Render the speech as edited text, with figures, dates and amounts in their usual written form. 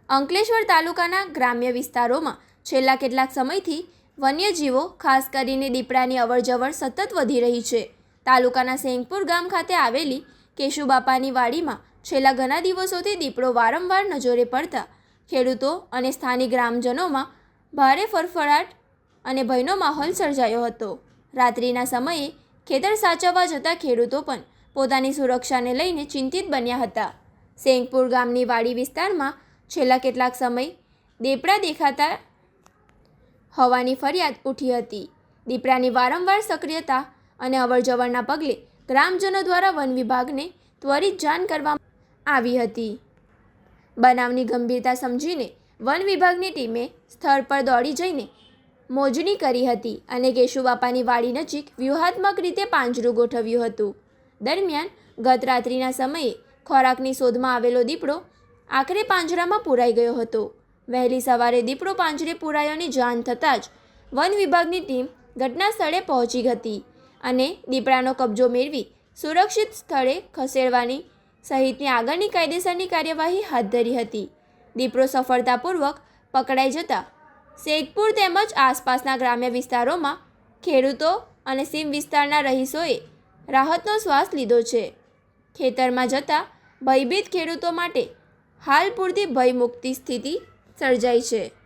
અંકલેશ્વર તાલુકાના ગ્રામ્ય વિસ્તારોમાં છેલ્લા કેટલાક સમયથી વન્યજીવો, ખાસ કરીને દીપડાની અવરજવર સતત વધી રહી છે. તાલુકાના સેંગપુર ગામ ખાતે આવેલી કેશુબાપાની વાડીમાં છેલ્લા ઘણા દિવસોથી દીપડો વારંવાર નજરે પડતા ખેડૂતો અને સ્થાનિક ગ્રામજનોમાં ભારે ફફડાટ અને ભયનો માહોલ સર્જાયો હતો. રાત્રિના સમયે ખેતર સાચવવા જતા ખેડૂતો પણ પોતાની સુરક્ષાને લઈને ચિંતિત બન્યા હતા. સેંગપુર ગામની વાડી વિસ્તારમાં છેલ્લા કેટલાક સમય દીપડા દેખાતા હોવાની ફરિયાદ ઉઠી હતી. દીપડાની વારંવાર સક્રિયતા અને અવરજવરના પગલે ગ્રામજનો દ્વારા વન વિભાગને ત્વરિત જાણ કરવામાં આવી હતી. બનાવની ગંભીરતા સમજીને વન વિભાગની ટીમે સ્થળ પર દોડી જઈને મોજણી કરી હતી અને કેશુબાપાની વાડી નજીક વ્યૂહાત્મક રીતે પાંજરું ગોઠવ્યું હતું. દરમિયાન ગત રાત્રિના સમયે ખોરાકની શોધમાં આવેલો દીપડો આખરે પાંજરામાં પૂરાઈ ગયો હતો. વહેલી સવારે દીપડો પાંજરે પૂરાયોની જાણ થતાં જ વન વિભાગની ટીમ ઘટના સ્થળે પહોંચી હતી અને દીપડાનો કબજો મેળવી સુરક્ષિત સ્થળે ખસેડવાની સહિતની આગળની કાયદેસરની કાર્યવાહી હાથ ધરી હતી. દીપડો સફળતાપૂર્વક પકડાઈ જતા શેખપુર તેમજ આસપાસના ગ્રામ્ય વિસ્તારોમાં ખેડૂતો અને સીમ વિસ્તારના રહીશોએ રાહતનો શ્વાસ લીધો છે. ખેતરમાં જતા ભયભીત ખેડૂતો માટે હાલ પૂરતી ભયમુક્ત સ્થિતિ સર્જાઈ છે.